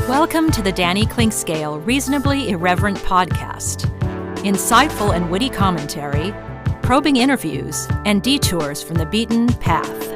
Welcome to the Danny Clinkscale Reasonably Irreverent podcast. Insightful and witty commentary, probing interviews, and detours from the beaten path.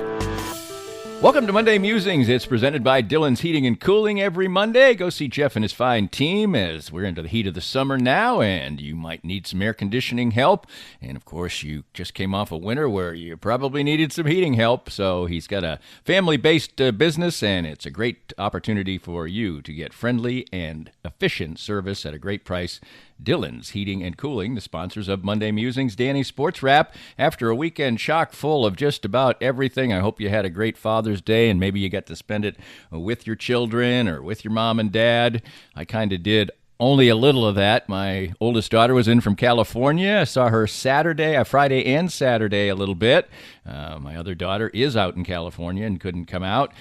Welcome to Monday Musings. It's presented by Dillon's Heating and Cooling every Monday. Go see Jeff and his fine team as we're into the heat of the summer now, and you might need some air conditioning help. And, of course, you just came off a winter where you probably needed some heating help. So he's got a family-based business, and it's a great opportunity for you to get friendly and efficient service at a great price. Dillon's Heating and Cooling, the sponsors of Monday Musings-Danny, SportsWrap. After a weekend chock full of just about everything, I hope you had a great Father's Day and maybe you got to spend it with your children or with your mom and dad. I kind of did only a little of that. My oldest daughter was in from California. I saw her Friday and Saturday a little bit. My other daughter is out in California and couldn't come out.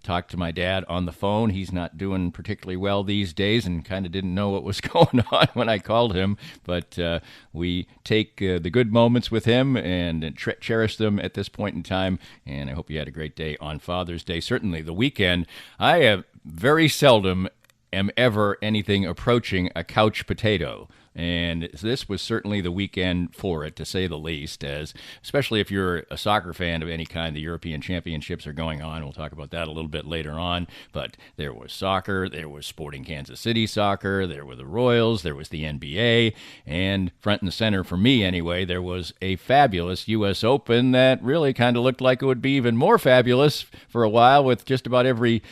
Talked to my dad on the phone. He's not doing particularly well these days and kind of didn't know what was going on when I called him. But we take the good moments with him and cherish them at this point in time. And I hope you had a great day on Father's Day. Certainly the weekend. I have very seldom am ever anything approaching a couch potato. And this was certainly the weekend for it, to say the least, as especially if you're a soccer fan of any kind. The European Championships are going on. We'll talk about that a little bit later on. But there was soccer, there was Sporting Kansas City soccer, there were the Royals, there was the NBA, and front and center for me anyway, there was a fabulous U.S. Open that really kind of looked like it would be even more fabulous for a while, with just about every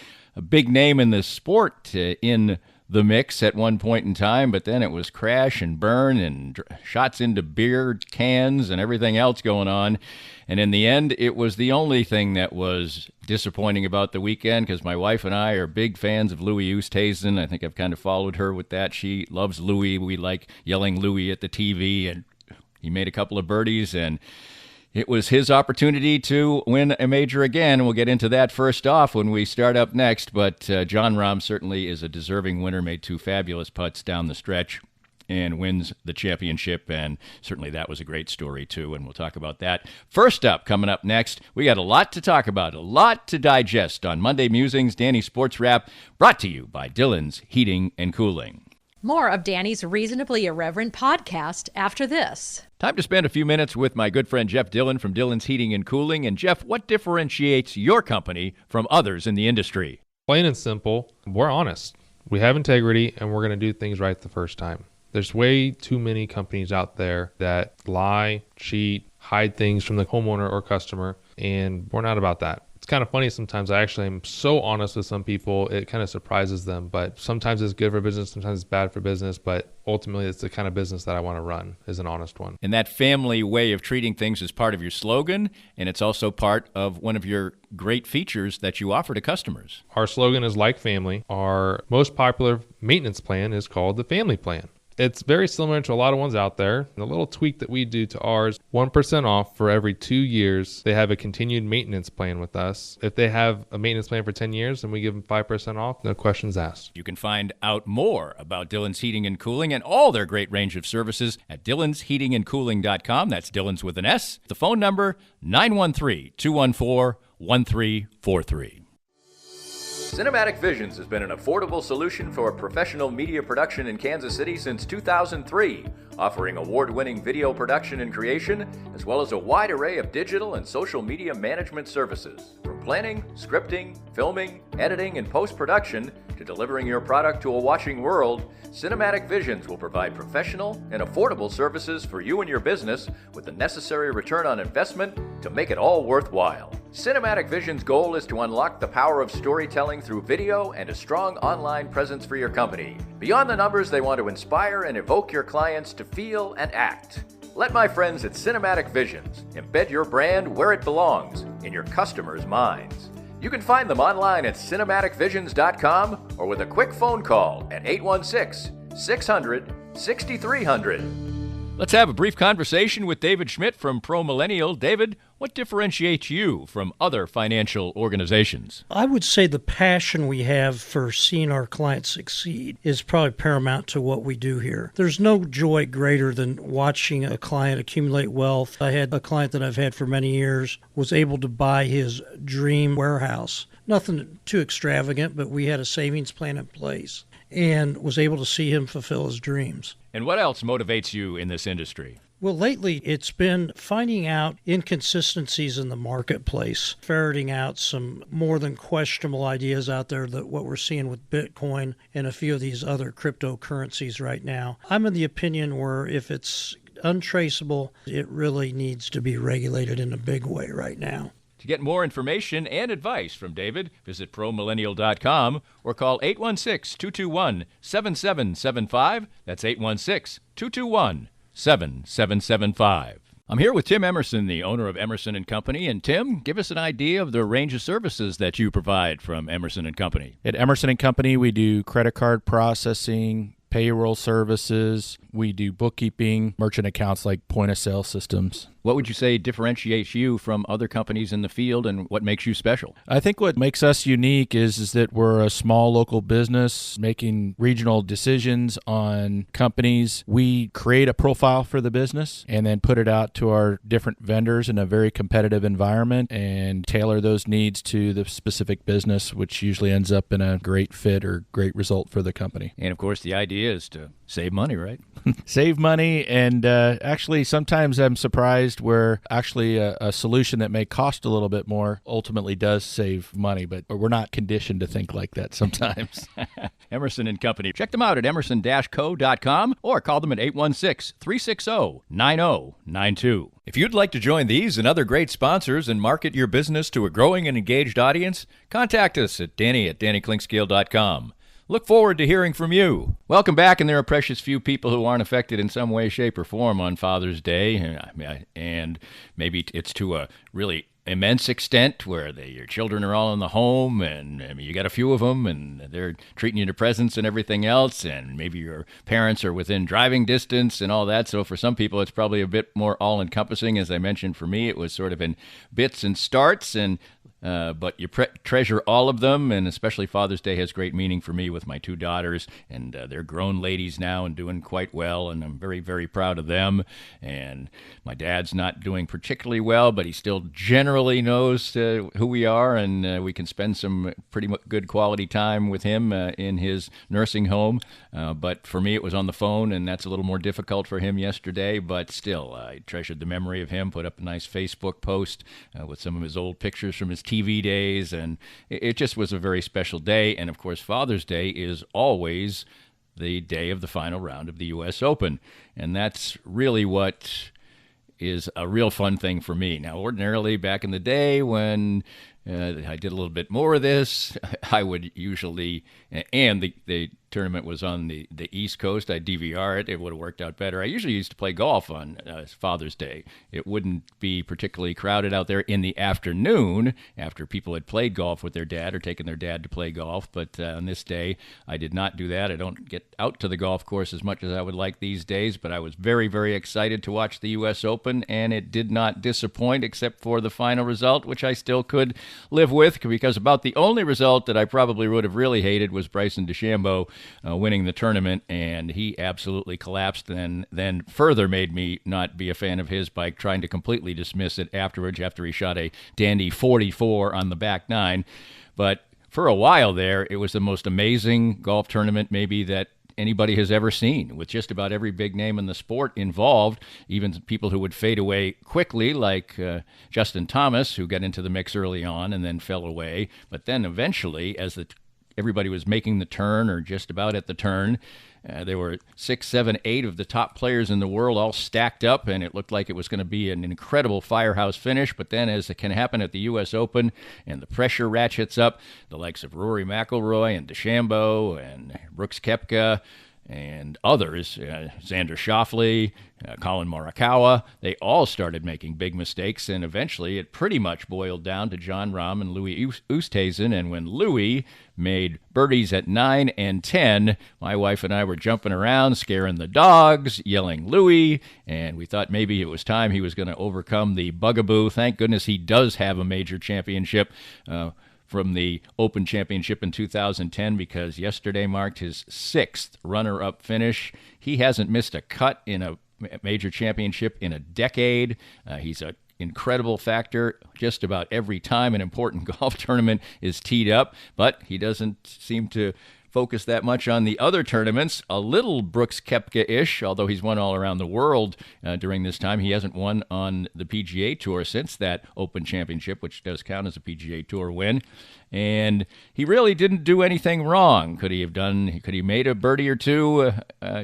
big name in the sport in the mix at one point in time, but then it was crash and burn and shots into beer cans and everything else going on. And in the end, it was the only thing that was disappointing about the weekend, because my wife and I are big fans of Louis Oosthuizen. I think I've kind of followed her with that. She loves Louis. We like yelling Louis at the TV, and he made a couple of birdies, and it was his opportunity to win a major again. We'll get into that first off when we start up next. But Jon Rahm certainly is a deserving winner, made two fabulous putts down the stretch and wins the championship. And certainly that was a great story, too. And we'll talk about that. First up, coming up next, we got a lot to talk about, a lot to digest on Monday Musings, Danny Sports Wrap, brought to you by Dillon's Heating and Cooling. More of Danny's Reasonably Irreverent podcast after this. Time to spend a few minutes with my good friend Jeff Dillon from Dillon's Heating and Cooling. And Jeff, what differentiates your company from others in the industry? Plain and simple, we're honest. We have integrity, and we're going to do things right the first time. There's way too many companies out there that lie, cheat, hide things from the homeowner or customer, and we're not about that. It's kind of funny sometimes. I actually am so honest with some people, it kind of surprises them. But sometimes it's good for business, sometimes it's bad for business. But ultimately, it's the kind of business that I want to run, is an honest one. And that family way of treating things is part of your slogan, and it's also part of one of your great features that you offer to customers. Our slogan is like family. Our most popular maintenance plan is called the Family Plan. It's very similar to a lot of ones out there. The little tweak that we do to ours, 1% off for every 2 years. They have a continued maintenance plan with us. If they have a maintenance plan for 10 years, then we give them 5% off, no questions asked. You can find out more about Dillon's Heating and Cooling and all their great range of services at dillonsheatingandcooling.com. That's Dillon's with an S. The phone number, 913-214-1343. Cinematic Visions has been an affordable solution for professional media production in Kansas City since 2003, offering award-winning video production and creation, as well as a wide array of digital and social media management services. From planning, scripting, filming, editing, and post-production to delivering your product to a watching world, Cinematic Visions will provide professional and affordable services for you and your business with the necessary return on investment to make it all worthwhile. Cinematic Vision's goal is to unlock the power of storytelling through video and a strong online presence for your company. Beyond the numbers, they want to inspire and evoke your clients to feel and act. Let my friends at Cinematic Visions embed your brand where it belongs, in your customers' minds. You can find them online at cinematicvisions.com or with a quick phone call at 816-600-6300. Let's have a brief conversation with David Schmidt from Pro Millennial. David, What differentiates you from other financial organizations? I would say the passion we have for seeing our clients succeed is probably paramount to what we do here. There's no joy greater than watching a client accumulate wealth. I had a client that I've had for many years was able to buy his dream warehouse. Nothing too extravagant, but we had a savings plan in place and was able to see him fulfill his dreams. And what else motivates you in this industry? Well, lately it's been finding out inconsistencies in the marketplace, ferreting out some more than questionable ideas out there that what we're seeing with Bitcoin and a few of these other cryptocurrencies right now. I'm in the opinion where if it's untraceable, it really needs to be regulated in a big way right now. To get more information and advice from David, visit promillennial.com or call 816-221-7775. That's 816-221-7775. I'm here with Tim Emerson, the owner of Emerson & Company. And Tim, give us an idea of the range of services that you provide from Emerson & Company. At Emerson & Company, we do credit card processing, payroll services. We do bookkeeping, merchant accounts like point-of-sale systems. What would you say differentiates you from other companies in the field, and what makes you special? I think what makes us unique is that we're a small local business making regional decisions on companies. We create a profile for the business and then put it out to our different vendors in a very competitive environment and tailor those needs to the specific business, which usually ends up in a great fit or great result for the company. And, of course, the idea is to save money, right? Save money, and actually sometimes I'm surprised where actually a solution that may cost a little bit more ultimately does save money, but we're not conditioned to think like that sometimes. Emerson & Company. Check them out at emerson-co.com or call them at 816-360-9092. If you'd like to join these and other great sponsors and market your business to a growing and engaged audience, contact us at danny@dannyclinkscale.com. Look forward to hearing from you. Welcome back, and there are precious few people who aren't affected in some way, shape, or form on Father's Day, and maybe it's to a really immense extent where your children are all in the home, and you got a few of them, and they're treating you to presents and everything else, and maybe your parents are within driving distance and all that. So for some people, it's probably a bit more all-encompassing. As I mentioned, for me, it was sort of in bits and starts, and but you treasure all of them, and especially Father's Day has great meaning for me with my two daughters, and they're grown ladies now and doing quite well, and I'm very, very proud of them. And my dad's not doing particularly well, but he still generally knows who we are, and we can spend some pretty good quality time with him in his nursing home. But for me, it was on the phone, and that's a little more difficult for him yesterday, but still, I treasured the memory of him, put up a nice Facebook post with some of his old pictures from his TV days, and it just was a very special day. And of course, Father's Day is always the day of the final round of the U.S. Open, and that's really what is a real fun thing for me. Now, ordinarily, back in the day when I did a little bit more of this, I would usually, and the tournament was on the East Coast, I'd DVR it. It would have worked out better. I usually used to play golf on Father's Day. It wouldn't be particularly crowded out there in the afternoon after people had played golf with their dad or taken their dad to play golf. But on this day, I did not do that. I don't get out to the golf course as much as I would like these days, but I was very, very excited to watch the U.S. Open, and it did not disappoint except for the final result, which I still could live with, because about the only result that I probably would have really hated was Bryson DeChambeau winning the tournament, and he absolutely collapsed, and then further made me not be a fan of his by trying to completely dismiss it afterwards after he shot a dandy 44 on the back nine. But for a while there, it was the most amazing golf tournament maybe that anybody has ever seen, with just about every big name in the sport involved, even people who would fade away quickly, like Justin Thomas, who got into the mix early on and then fell away. But then eventually, as everybody was making the turn or just about at the turn, there were 6, 7, 8 of the top players in the world all stacked up, and it looked like it was going to be an incredible firehouse finish. But then, as it can happen at the U.S. Open, and the pressure ratchets up, the likes of Rory McIlroy and DeChambeau and Brooks Koepka and others, Xander Schauffele, Colin Morikawa, they all started making big mistakes, and eventually it pretty much boiled down to Jon Rahm and Louis Oosthuizen. And when Louis made birdies at 9 and 10, my wife and I were jumping around, scaring the dogs, yelling Louis, and we thought maybe it was time he was going to overcome the bugaboo. Thank goodness he does have a major championship from the Open Championship in 2010, because yesterday marked his 6th runner-up finish. He hasn't missed a cut in a major championship in a decade. He's an incredible factor just about every time an important golf tournament is teed up, but he doesn't seem to focus that much on the other tournaments. A little Brooks Koepka-ish, although he's won all around the world during this time. He hasn't won on the PGA Tour since that Open Championship, which does count as a PGA Tour win. And he really didn't do anything wrong. Could he have made a birdie or two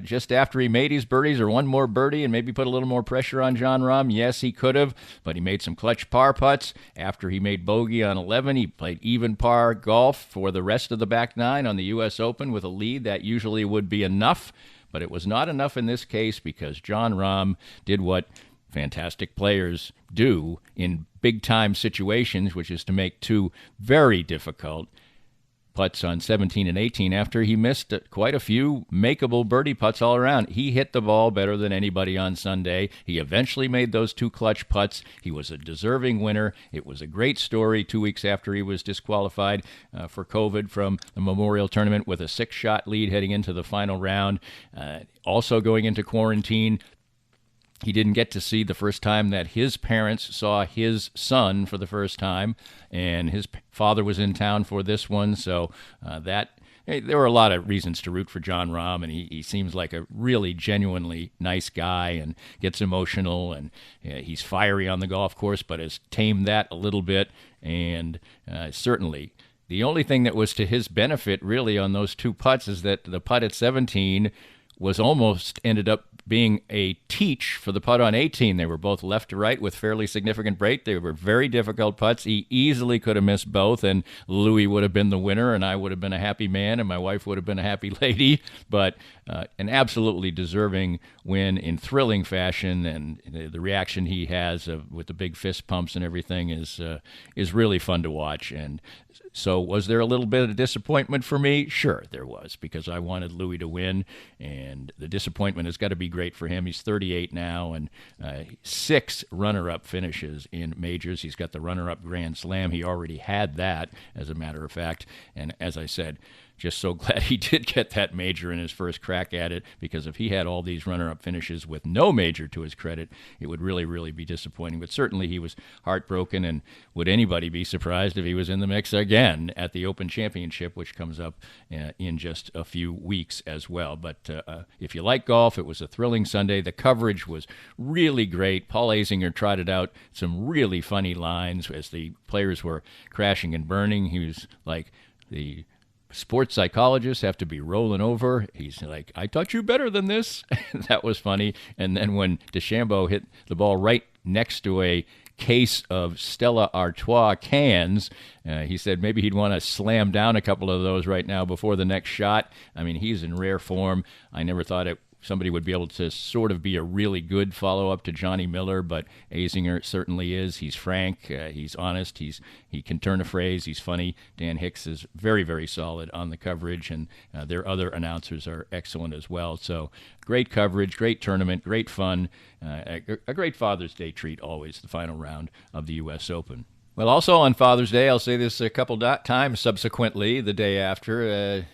just after he made his birdies, or one more birdie and maybe put a little more pressure on Jon Rahm? Yes, he could have, but he made some clutch par putts. After he made bogey on 11, he played even par golf for the rest of the back nine on the U.S. Open with a lead. That usually would be enough, but it was not enough in this case, because Jon Rahm did what fantastic players do in big-time situations, which is to make two very difficult putts on 17 and 18 after he missed quite a few makeable birdie putts all around. He hit the ball better than anybody on Sunday. He eventually made those two clutch putts. He was a deserving winner. It was a great story 2 weeks after he was disqualified for COVID from the Memorial Tournament with a 6-shot lead heading into the final round. Also going into quarantine, he didn't get to see the first time that his parents saw his son for the first time, and his father was in town for this one, so there were a lot of reasons to root for Jon Rahm, and he seems like a really genuinely nice guy and gets emotional, and he's fiery on the golf course, but has tamed that a little bit, and certainly the only thing that was to his benefit really on those two putts is that the putt at 17 was almost ended up being a teach for the putt on 18. They were both left to right with fairly significant break. They were very difficult putts. He easily could have missed both, and Louis would have been the winner, and I would have been a happy man, and my wife would have been a happy lady. But an absolutely deserving win in thrilling fashion, and the reaction he has with the big fist pumps and everything is really fun to watch. And so was there a little bit of disappointment for me? Sure, there was, because I wanted Louis to win, and the disappointment has got to be great for him. He's 38 now, and 6 runner-up finishes in majors. He's got the runner-up Grand Slam. He already had that, as a matter of fact. And as I said, just so glad he did get that major in his first crack at it, because if he had all these runner-up finishes with no major to his credit, it would really, really be disappointing. But certainly he was heartbroken, and would anybody be surprised if he was in the mix again at the Open Championship, which comes up in just a few weeks as well. But if you like golf, it was a thrilling Sunday. The coverage was really great. Paul Azinger trotted out some really funny lines as the players were crashing and burning. He was like, the sports psychologists have to be rolling over. He's like, I taught you better than this. That was funny. And then when DeChambeau hit the ball right next to a case of Stella Artois cans, he said maybe he'd want to slam down a couple of those right now before the next shot. I mean, he's in rare form. I never thought somebody would be able to sort of be a really good follow-up to Johnny Miller, but Azinger certainly is. He's frank. He's honest. He can turn a phrase. He's funny. Dan Hicks is very, very solid on the coverage, and their other announcers are excellent as well. So great coverage, great tournament, great fun, a great Father's Day treat always, the final round of the U.S. Open. Well, also on Father's Day, I'll say this a couple times subsequently the day after,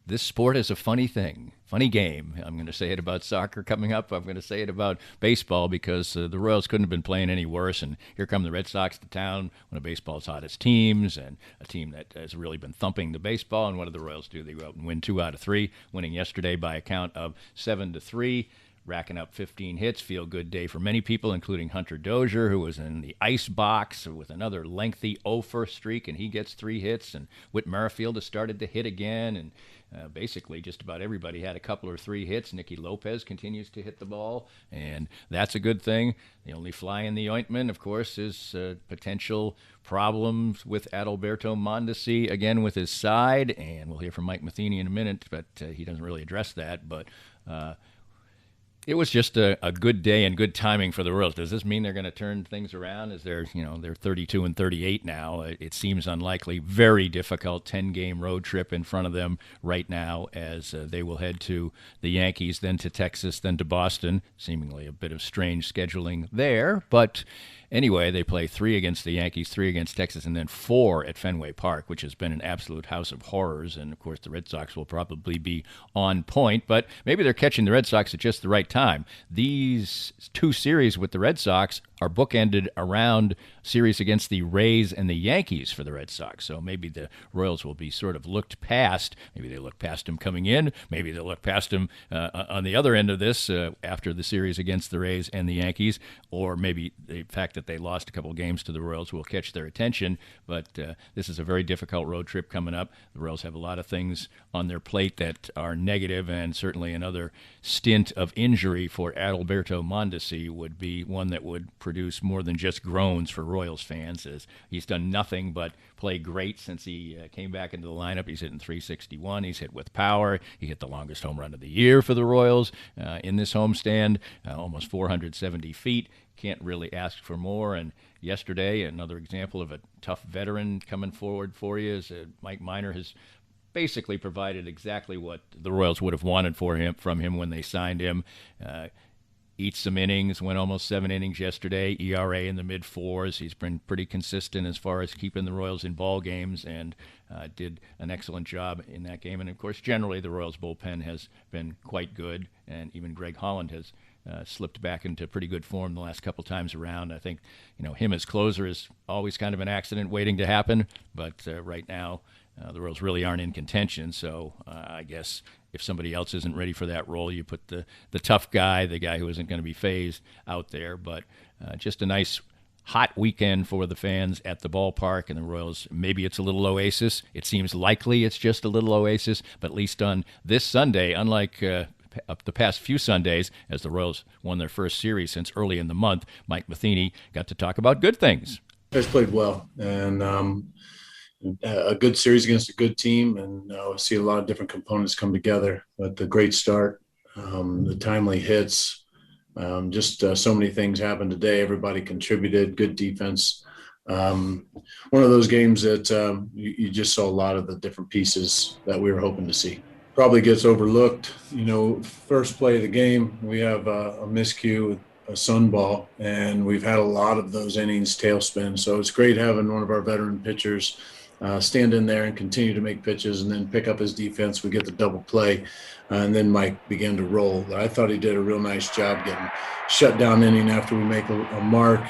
this sport is a funny thing, funny game. I'm going to say it about soccer coming up. I'm going to say it about baseball, because the Royals couldn't have been playing any worse. And here come the Red Sox to town, one of baseball's hottest teams, and a team that has really been thumping the baseball. And what did the Royals do? They go out and win 2 out of 3, winning yesterday by a count of 7-3. racking up 15 hits. Feel good day for many people, including Hunter Dozier, who was in the ice box with another lengthy 0-for streak, and he gets 3 hits. And Whit Merrifield has started to hit again, and basically just about everybody had a couple or 3 hits. Nicky Lopez continues to hit the ball, and that's a good thing. The only fly in the ointment, of course, is potential problems with Adalberto Mondesi again with his side, and we'll hear from Mike Matheny in a minute, but he doesn't really address that. But it was just a good day and good timing for the Royals. Does this mean they're going to turn things around? As they're 32 and 38 now. It seems unlikely. Very difficult 10-game road trip in front of them right now, as they will head to the Yankees, then to Texas, then to Boston. Seemingly a bit of strange scheduling there, but anyway, they play 3 against the Yankees, 3 against Texas, and then 4 at Fenway Park, which has been an absolute house of horrors. And, of course, the Red Sox will probably be on point, but maybe they're catching the Red Sox at just the right time. These 2 series with the Red Sox are bookended around series against the Rays and the Yankees for the Red Sox. So maybe the Royals will be sort of looked past. Maybe they look past him coming in. Maybe they'll look past him on the other end of this after the series against the Rays and the Yankees. Or maybe the fact that they lost a couple games to the Royals will catch their attention. But this is a very difficult road trip coming up. The Royals have a lot of things on their plate that are negative, and certainly another stint of injury for Adalberto Mondesi would be one that would produce more than just groans for Royals fans, as he's done nothing but play great since he came back into the lineup. He's hitting .361. He's hit with power. He hit the longest home run of the year for the Royals in this homestand, almost 470 feet. Can't really ask for more. And yesterday, another example of a tough veteran coming forward for you is Mike Minor has basically provided exactly what the Royals would have wanted from him when they signed him. Eats some innings, went almost 7 innings yesterday, ERA in the mid-4s. He's been pretty consistent as far as keeping the Royals in ball games, and did an excellent job in that game. And, of course, generally the Royals bullpen has been quite good, and even Greg Holland has slipped back into pretty good form the last couple times around. I think, him as closer is always kind of an accident waiting to happen, but right now the Royals really aren't in contention, so I guess if somebody else isn't ready for that role, you put the tough guy, the guy who isn't going to be phased, out there. But just a nice hot weekend for the fans at the ballpark, and the Royals, maybe it's a little oasis. It seems likely it's just a little oasis, but at least on this Sunday, unlike up the past few Sundays, as the Royals won their first series since early in the month, Mike Matheny got to talk about good things. Guys played well, and a good series against a good team, and we see a lot of different components come together. But the great start, the timely hits, so many things happened today. Everybody contributed. Good defense. One of those games that you just saw a lot of the different pieces that we were hoping to see. Probably gets overlooked. First play of the game, we have a miscue, a sun ball, and we've had a lot of those innings tailspin. So it's great having one of our veteran pitchers stand in there and continue to make pitches, and then pick up his defense. We get the double play, and then Mike began to roll. I thought he did a real nice job getting shut down inning after we make a mark.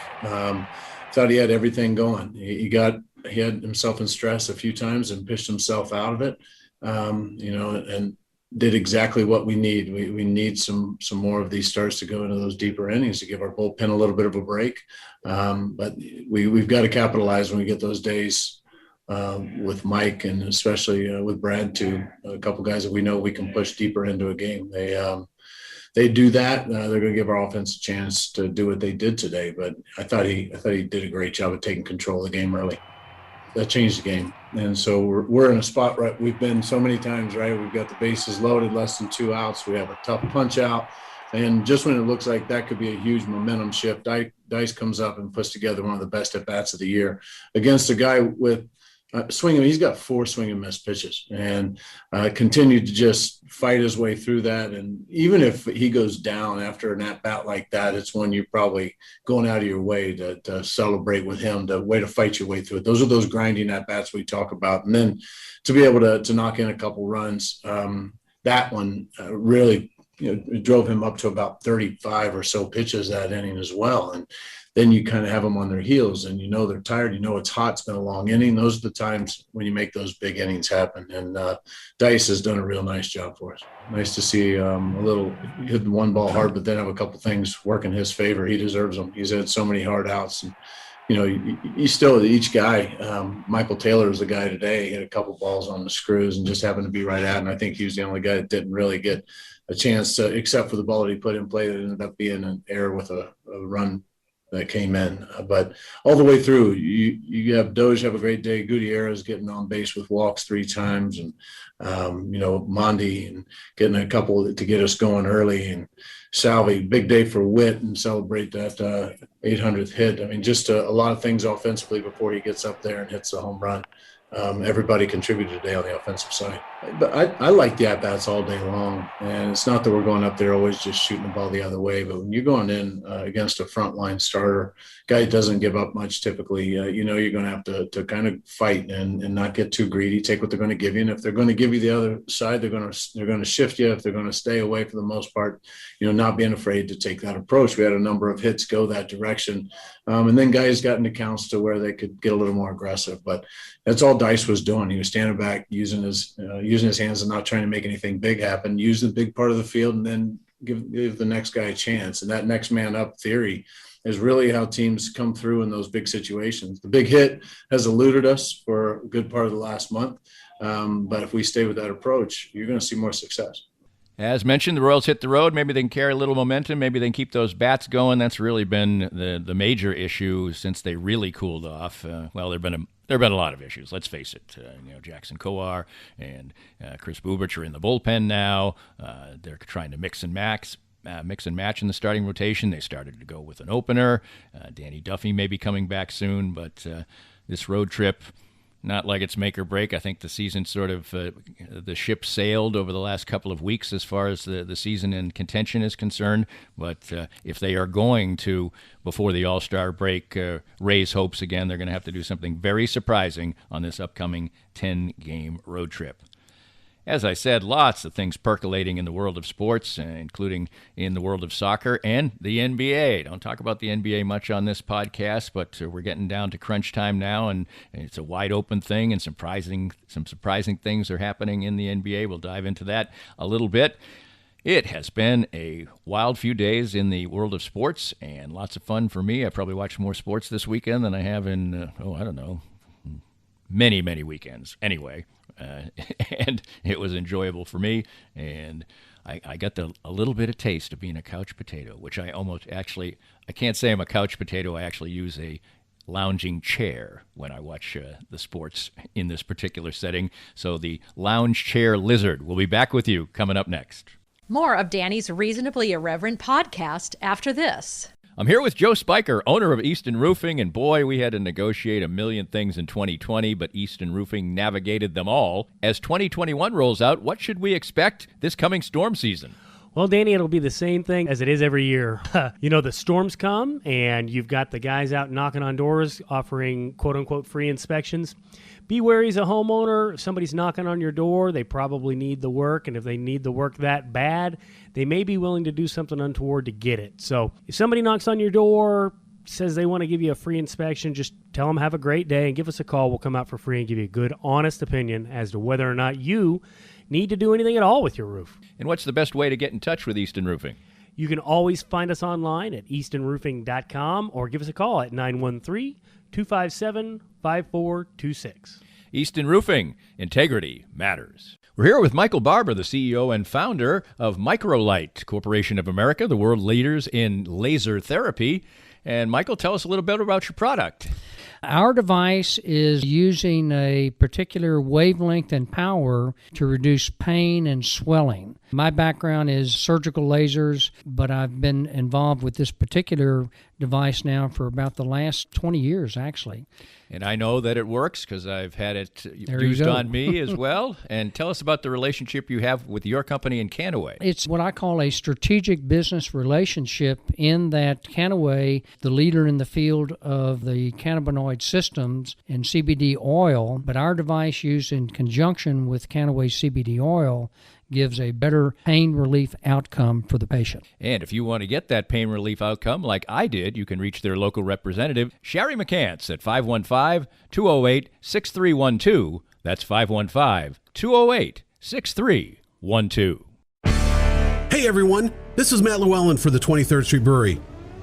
Thought he had everything going. He had himself in stress a few times and pitched himself out of it, and did exactly what we need. We need some more of these starts to go into those deeper innings to give our bullpen a little bit of a break. But we've got to capitalize when we get those days with Mike, and especially with Brad too. A couple guys that we know we can push deeper into a game. They do that. They're going to give our offense a chance to do what they did today. But I thought he did a great job of taking control of the game early. That changed the game. And so we're in a spot, right? We've been so many times, right? We've got the bases loaded, less than 2 outs. We have a tough punch out. And just when it looks like that could be a huge momentum shift, Dice comes up and puts together one of the best at-bats of the year against a guy with swinging. He's got 4 swing and miss pitches, and continued to just fight his way through that. And even if he goes down after an at-bat like that, it's when you're probably going out of your way to celebrate with him, the way to fight your way through it. Those are those grinding at-bats we talk about. And then to be able to knock in a couple runs, that one really drove him up to about 35 or so pitches that inning as well. And then you kind of have them on their heels, and they're tired. It's hot. It's been a long inning. Those are the times when you make those big innings happen. And Dice has done a real nice job for us. Nice to see a little hit the one ball hard, but then have a couple things work in his favor. He deserves them. He's had so many hard outs, and you still, each guy, Michael Taylor was the guy today, hit a couple balls on the screws and just happened to be right at. And I think he was the only guy that didn't really get a chance to, except for the ball that he put in play that ended up being an error with a run that came in. But all the way through, you have Doge have a great day. Gutierrez getting on base with walks 3 times, and Mondi and getting a couple to get us going early, and Salvi, big day for Witt and celebrate that 800th hit. I mean, just a lot of things offensively before he gets up there and hits the home run. Everybody contributed today on the offensive side. But I like the at-bats all day long, and it's not that we're going up there always just shooting the ball the other way, but when you're going in against a frontline starter, guy that doesn't give up much typically, you're going to have to kind of fight and not get too greedy, take what they're going to give you. And if they're going to give you the other side, they're going to shift you. If they're going to stay away for the most part, not being afraid to take that approach. We had a number of hits go that direction. And then guys got into counts to where they could get a little more aggressive, but that's all Dice was doing. He was standing back, using his hands and not trying to make anything big happen, use the big part of the field, and then give the next guy a chance. And that next man up theory is really how teams come through in those big situations. The big hit has eluded us for a good part of the last month. But if we stay with that approach, you're going to see more success. As mentioned, the Royals hit the road. Maybe they can carry a little momentum. Maybe they can keep those bats going. That's really been the major issue since they really cooled off. Well, there've been a lot of issues. Let's face it. Jackson Kowar and Chris Bubich are in the bullpen now. They're trying to mix and match in the starting rotation. They started to go with an opener. Danny Duffy may be coming back soon, but this road trip, not like it's make or break. I think the season sort of, the ship sailed over the last couple of weeks as far as the season in contention is concerned. But if they are going to, before the All-Star break, raise hopes again, they're going to have to do something very surprising on this upcoming 10-game road trip. As I said, lots of things percolating in the world of sports, including in the world of soccer and the NBA. Don't talk about the NBA much on this podcast, but we're getting down to crunch time now, and it's a wide open thing, and some surprising things are happening in the NBA. We'll dive into that a little bit. It has been a wild few days in the world of sports, and lots of fun for me. I probably watched more sports this weekend than I have in, many, many weekends. Anyway. And it was enjoyable for me, and I got a little bit of taste of being a couch potato, which I can't say I'm a couch potato. I actually use a lounging chair when I watch the sports in this particular setting. So the lounge chair lizard will be back with you coming up next. More of Danny's Reasonably Irreverent podcast after this. I'm here with Joe Spiker, owner of Easton Roofing, and boy, we had to negotiate a million things in 2020, but Easton Roofing navigated them all. As 2021 rolls out, what should we expect this coming storm season? Well, Danny, it'll be the same thing as it is every year. The storms come, and you've got the guys out knocking on doors offering quote-unquote free inspections. Be wary as a homeowner. If somebody's knocking on your door, they probably need the work, and if they need the work that bad, they may be willing to do something untoward to get it. So if somebody knocks on your door, says they want to give you a free inspection, just tell them have a great day and give us a call. We'll come out for free and give you a good, honest opinion as to whether or not you need to do anything at all with your roof. And what's the best way to get in touch with Easton Roofing? You can always find us online at eastonroofing.com or give us a call at 913-257-5426. Easton Roofing, integrity matters. We're here with Michael Barber, the CEO and founder of Microlight Corporation of America, the world leaders in laser therapy. And Michael, tell us a little bit about your product. Our device is using a particular wavelength and power to reduce pain and swelling. My background is surgical lasers, but I've been involved with this particular device now for about the last 20 years, actually. And I know that it works because I've had it used on me as well. And tell us about the relationship you have with your company and Canaway. It's what I call a strategic business relationship in that Canaway, the leader in the field of the cannabinoid systems and CBD oil, but our device used in conjunction with Canaway CBD oil gives a better pain relief outcome for the patient. And if you want to get that pain relief outcome like I did, you can reach their local representative, Sherry McCants, at 515-208-6312. That's 515-208-6312. Hey everyone, this is Matt Llewellyn for the 23rd Street Brewery.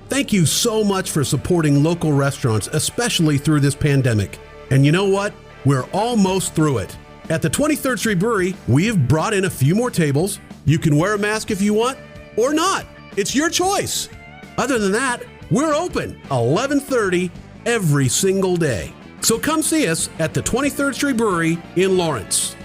Thank you so much for supporting local restaurants, especially through this pandemic. And you know what? We're almost through it. At the 23rd Street Brewery, we have brought in a few more tables. You can wear a mask if you want, or not. It's your choice. Other than that, we're open 11:30 every single day. So come see us at the 23rd Street Brewery in Lawrence.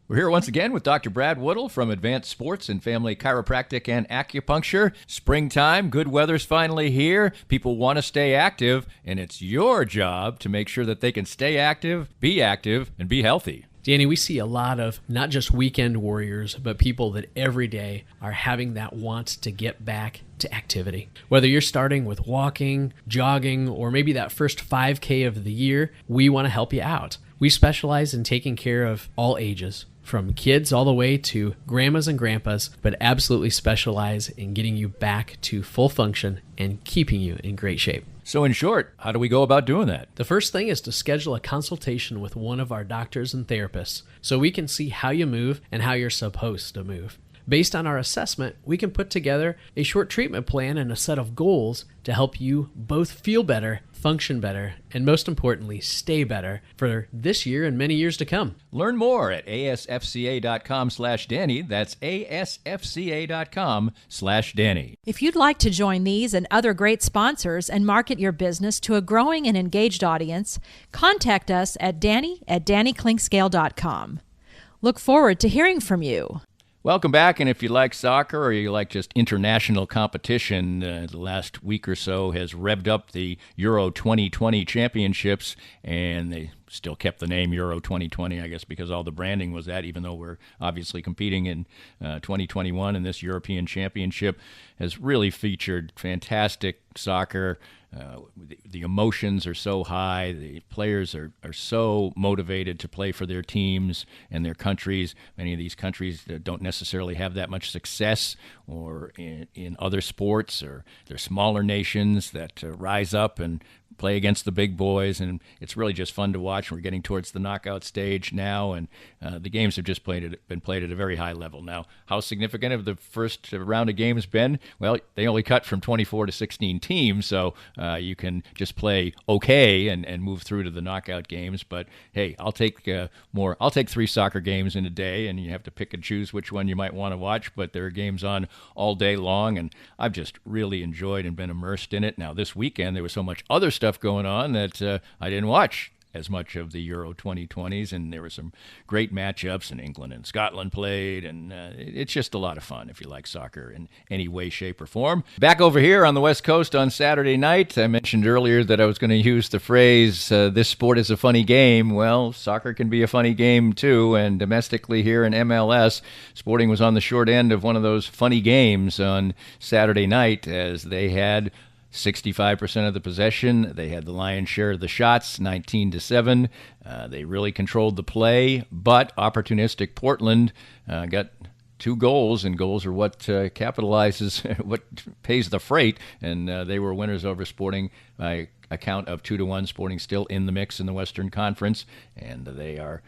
We're here once again with Dr. Brad Woodle from Advanced Sports and Family Chiropractic and Acupuncture. Springtime, good weather's finally here. People want to stay active, and it's your job to make sure that they can stay active, and be healthy. Danny, we see a lot of not just weekend warriors, but people that every day are having that want to get back to activity. Whether you're starting with walking, jogging, or maybe that first 5K of the year, we want to help you out. We specialize in taking care of all ages, from kids all the way to grandmas and grandpas, but absolutely specialize in getting you back to full function and keeping you in great shape. So in short, how do we go about doing that? The first thing is to schedule a consultation with one of our doctors and therapists so we can see how you move and how you're supposed to move. Based on our assessment, we can put together a short treatment plan and a set of goals to help you both feel better, function better, and most importantly, stay better for this year and many years to come. Learn more at asfca.com/Danny. That's asfca.com/Danny. If you'd like to join these and other great sponsors and market your business to a growing and engaged audience, contact us at danny@dannyclinkscale.com. Look forward to hearing from you. Welcome back, and if you like soccer or you like just international competition, the last week or so has revved up the Euro 2020 championships, and they still kept the name Euro 2020, I guess, because all the branding was that, even though we're obviously competing in 2021, and this European Championship has really featured fantastic soccer. The emotions are so high. The players are so motivated to play for their teams and their countries. Many of these countries don't necessarily have that much success or in other sports, or they're smaller nations that rise up and play against the big boys, and it's really just fun to watch. We're getting towards the knockout stage now, and the games have just been played at a very high level. Now, how significant have the first round of games been? Well, they only cut from 24 to 16 teams, so you can just play okay and move through to the knockout games. But hey, I'll take 3 soccer games in a day, and you have to pick and choose which one you might want to watch, but there are games on all day long, and I've just really enjoyed and been immersed in it. Now, this weekend, there was so much other stuff going on that I didn't watch as much of the Euro 2020s, and there were some great matchups, and England and Scotland played, and it's just a lot of fun if you like soccer in any way, shape, or form. Back over here on the West Coast on Saturday night, I mentioned earlier that I was going to use the phrase, this sport is a funny game. Well, soccer can be a funny game too, and domestically here in MLS, Sporting was on the short end of one of those funny games on Saturday night, as they had 65% of the possession. They had the lion's share of the shots, 19-7. They really controlled the play, but opportunistic Portland got 2 goals, and goals are what capitalizes, what pays the freight, and they were winners over Sporting by a count of 2-1. Sporting still in the mix in the Western Conference, and they are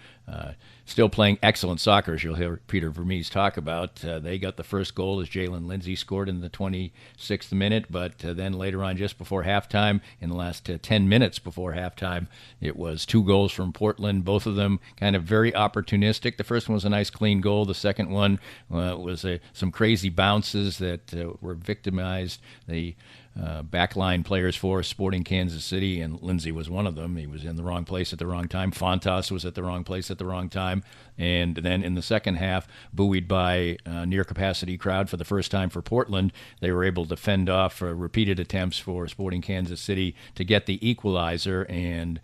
still playing excellent soccer, as you'll hear Peter Vermees talk about. They got the first goal as Jalen Lindsey scored in the 26th minute, but then later on, just before halftime, in the last 10 minutes before halftime, it was 2 goals from Portland, both of them kind of very opportunistic. The first one was a nice clean goal. The second one was some crazy bounces that were victimized. The backline players for Sporting Kansas City, and Lindsey was one of them. He was in the wrong place at the wrong time. Fontas was at the wrong place at the wrong time. And then in the second half, buoyed by a near-capacity crowd for the first time for Portland, they were able to fend off repeated attempts for Sporting Kansas City to get the equalizer, and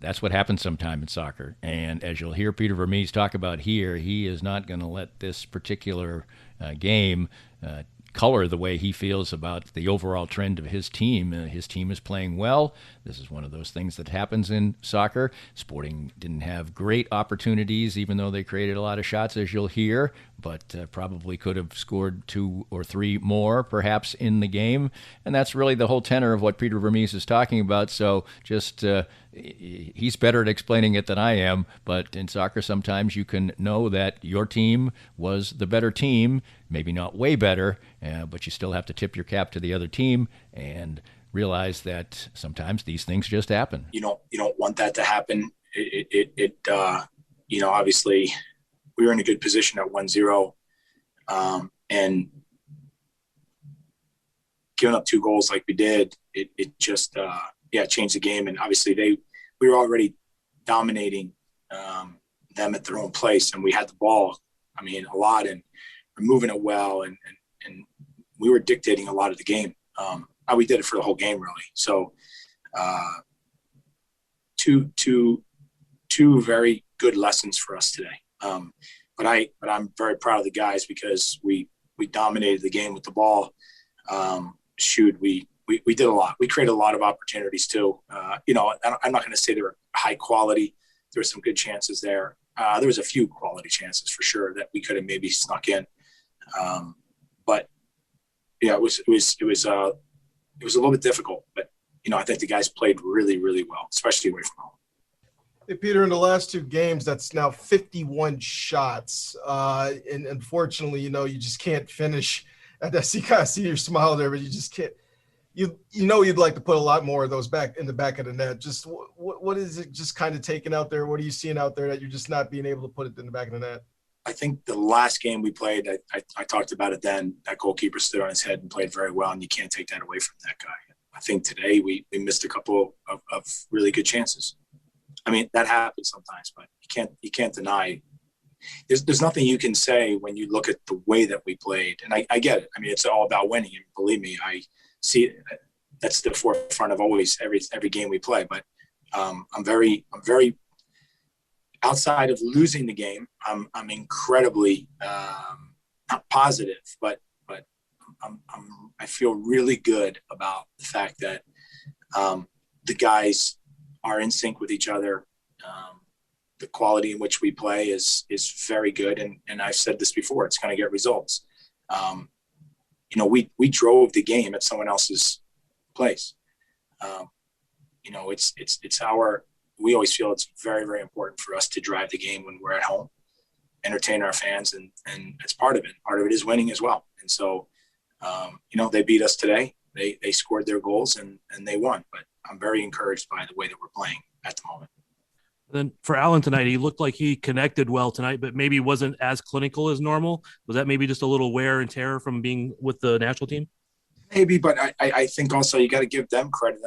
that's what happens sometime in soccer. And as you'll hear Peter Vermees talk about here, he is not going to let this particular game color the way he feels about the overall trend of his team. His team is playing well. This is one of those things that happens in soccer. Sporting didn't have great opportunities, even though they created a lot of shots, as you'll hear, but probably could have scored 2 or 3 more, perhaps, in the game. And that's really the whole tenor of what Peter Vermees is talking about. So just he's better at explaining it than I am. But in soccer, sometimes you can know that your team was the better team, maybe not way better, but you still have to tip your cap to the other team and realize that sometimes these things just happen. You don't want that to happen. Obviously we were in a good position at 1-0, and giving up 2 goals like we did, it just changed the game. And obviously we were already dominating them at their own place, and we had the ball, a lot, and we're moving it well, and we were dictating a lot of the game. We did it for the whole game, really. So two very good lessons for us today. But I'm very proud of the guys because we dominated the game with the ball. We did a lot. We created a lot of opportunities too. I'm not going to say they were high quality. There were some good chances there. There was a few quality chances for sure that we could have maybe snuck in. But yeah, it was a little bit difficult, but I think the guys played really, really well, especially away from home. Hey, Peter, in the last 2 games, that's now 51 shots. And unfortunately, you just can't finish. I see your smile there, but you just can't. You'd like to put a lot more of those back in the back of the net. Just what is it just kind of taking out there? What are you seeing out there that you're just not being able to put it in the back of the net? I think the last game we played, I talked about it then, that goalkeeper stood on his head and played very well, and you can't take that away from that guy. I think today we missed a couple of really good chances. That happens sometimes, but you can't deny. There's nothing you can say when you look at the way that we played, and I get it. It's all about winning, and believe me, I see it. That's the forefront of always every game we play. But I'm very outside of losing the game. I'm incredibly not positive, but I feel really good about the fact that the guys are in sync with each other. The quality in which we play is very good. And I've said this before, it's going to get results. We drove the game at someone else's place. We always feel it's very, very important for us to drive the game when we're at home, entertain our fans. And it's part of it. Part of it is winning as well. And so, they beat us today. They scored their goals and they won, but I'm very encouraged by the way that we're playing at the moment. Then for Allen tonight, he looked like he connected well tonight, but maybe wasn't as clinical as normal. Was that maybe just a little wear and tear from being with the national team? Maybe, but I think also you got to give them credit.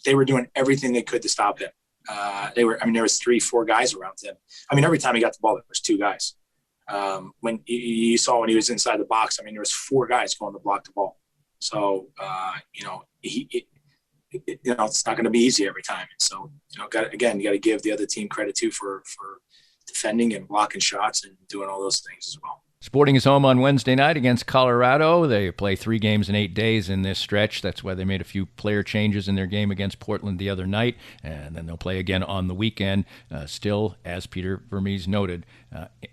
They were doing everything they could to stop him. There was 3-4 guys around him. Every time he got the ball, there was 2 guys. When you saw when he was inside the box, there was 4 guys going to block the ball. So, it's not going to be easy every time. So, you got to give the other team credit too for defending and blocking shots and doing all those things as well. Sporting is home on Wednesday night against Colorado. They play 3 games in 8 days in this stretch. That's why they made a few player changes in their game against Portland the other night. And then they'll play again on the weekend. Still, as Peter Vermees noted,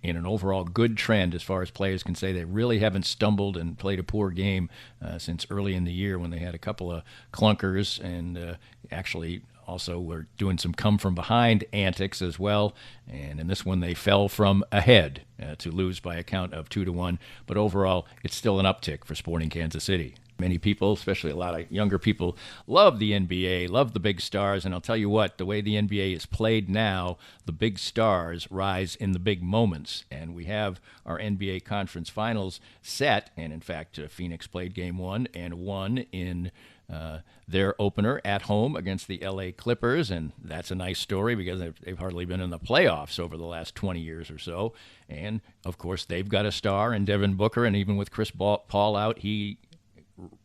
in an overall good trend as far as players can say. They really haven't stumbled and played a poor game since early in the year when they had a couple of clunkers and actually also were doing some come-from-behind antics as well. And in this one, they fell from ahead to lose by a count of 2-1. But overall, it's still an uptick for Sporting Kansas City. Many people, especially a lot of younger people, love the NBA, love the big stars. And I'll tell you what, the way the NBA is played now, the big stars rise in the big moments. And we have our NBA Conference Finals set. And in fact, Phoenix played Game 1 and won in their opener at home against the LA Clippers. And that's a nice story because they've hardly been in the playoffs over the last 20 years or so. And, of course, they've got a star in Devin Booker. And even with Chris Paul out, he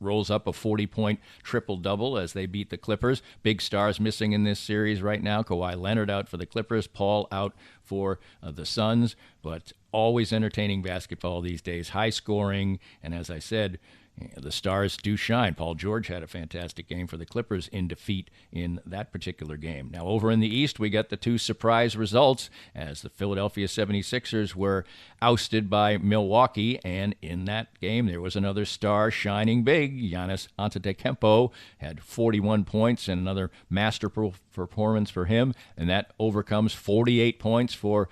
rolls up a 40-point triple-double as they beat the Clippers. Big stars missing in this series right now. Kawhi Leonard out for the Clippers, Paul out for the Suns. But always entertaining basketball these days, high scoring, and as I said, the stars do shine. Paul George had a fantastic game for the Clippers in defeat in that particular game. Now, over in the East, we got the two surprise results as the Philadelphia 76ers were ousted by Milwaukee, and in that game, there was another star shining big. Giannis Antetokounmpo had 41 points and another masterful performance for him, and that overcomes 48 points for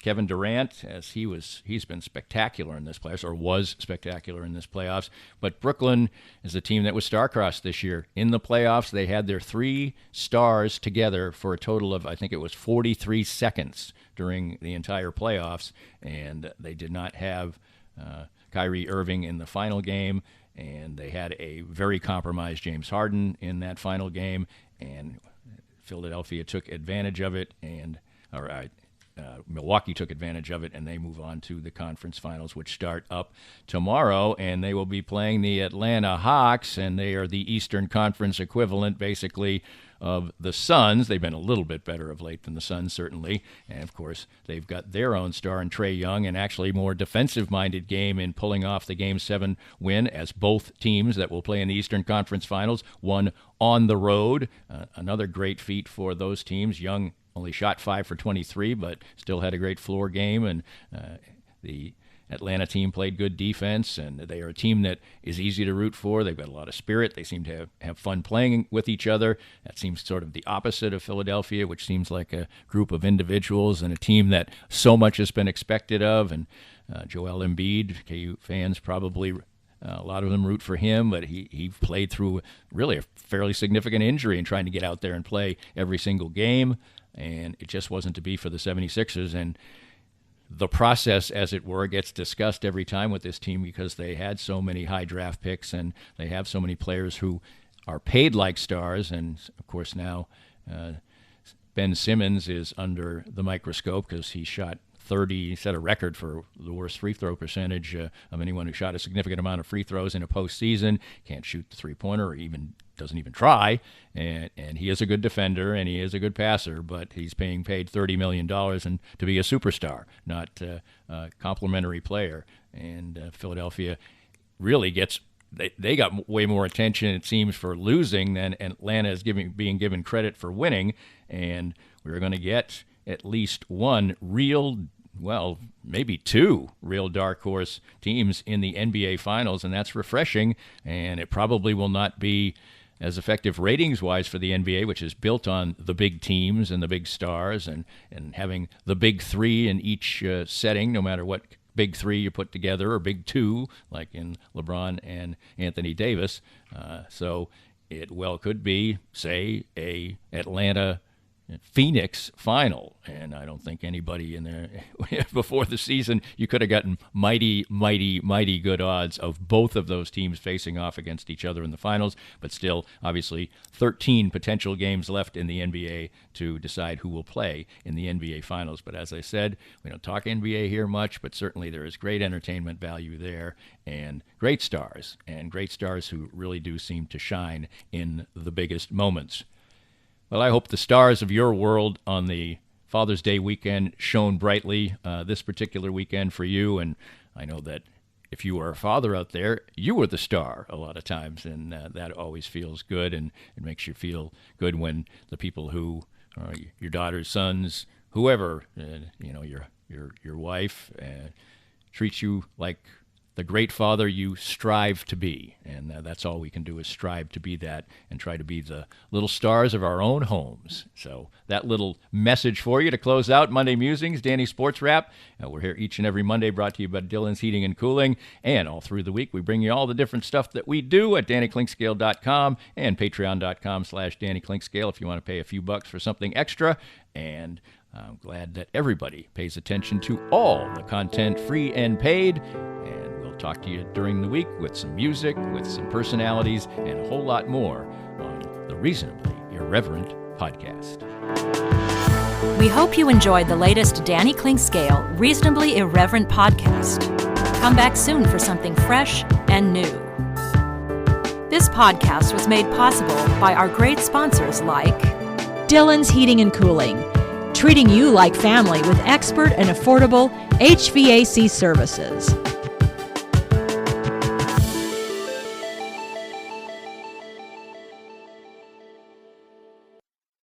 Kevin Durant, as he's been spectacular in this playoffs, or was spectacular in this playoffs. But Brooklyn is a team that was star-crossed this year. In the playoffs, they had their three stars together for a total of, I think it was 43 seconds during the entire playoffs, and they did not have Kyrie Irving in the final game, and they had a very compromised James Harden in that final game, and Philadelphia took advantage of it, Milwaukee took advantage of it, and they move on to the conference finals, which start up tomorrow, and they will be playing the Atlanta Hawks, and they are the Eastern Conference equivalent, basically, of the Suns. They've been a little bit better of late than the Suns, certainly, and of course, they've got their own star in Trae Young, and actually more defensive-minded game in pulling off the Game 7 win, as both teams that will play in the Eastern Conference finals won on the road. Another great feat for those teams. Young only shot 5 for 23, but still had a great floor game, and the Atlanta team played good defense, and they are a team that is easy to root for. They've got a lot of spirit. They seem to have fun playing with each other. That seems sort of the opposite of Philadelphia, which seems like a group of individuals and a team that so much has been expected of. And Joel Embiid, KU fans probably a lot of them root for him, but he played through really a fairly significant injury and trying to get out there and play every single game, and it just wasn't to be for the 76ers. And the process, as it were, gets discussed every time with this team because they had so many high draft picks and they have so many players who are paid like stars. And, of course, now Ben Simmons is under the microscope because he shot 30, set a record for the worst free throw percentage of anyone who shot a significant amount of free throws in a postseason. Can't shoot the three-pointer, or even doesn't even try. And he is a good defender and he is a good passer, but he's being paid $30 million and to be a superstar, not a complimentary player. And Philadelphia really gets. They got way more attention, it seems, for losing than Atlanta is being given credit for winning. And we're going to get at least one real, well, maybe two real dark horse teams in the NBA Finals, and that's refreshing. And it probably will not be as effective ratings-wise for the NBA, which is built on the big teams and the big stars and having the big three in each setting, no matter what big three you put together, or big two, like in LeBron and Anthony Davis. So it well could be, say, a Atlanta Phoenix final, and I don't think anybody in there before the season, you could have gotten mighty good odds of both of those teams facing off against each other in the finals, but still, obviously, 13 potential games left in the NBA to decide who will play in the NBA Finals. But as I said, we don't talk NBA here much, but certainly there is great entertainment value there and great stars who really do seem to shine in the biggest moments. Well, I hope the stars of your world on the Father's Day weekend shone brightly this particular weekend for you. And I know that if you are a father out there, you were the star a lot of times, and that always feels good, and it makes you feel good when the people who are your daughters, sons, whoever, your wife treats you like the great father you strive to be. And that's all we can do, is strive to be that and try to be the little stars of our own homes. So that little message for you to close out Monday Musings, Danny SportsWrap. We're here each and every Monday, brought to you by Dillon's Heating and Cooling. And all through the week, we bring you all the different stuff that we do at DannyClinkscale.com and Patreon.com/DannyClinkscale if you want to pay a few bucks for something extra. And I'm glad that everybody pays attention to all the content, free and paid. And we'll talk to you during the week with some music, with some personalities, and a whole lot more on the Reasonably Irreverent podcast. We hope you enjoyed the latest Danny Clinkscale Reasonably Irreverent podcast. Come back soon for something fresh and new. This podcast was made possible by our great sponsors like Dillon's Heating and Cooling, treating you like family with expert and affordable HVAC services.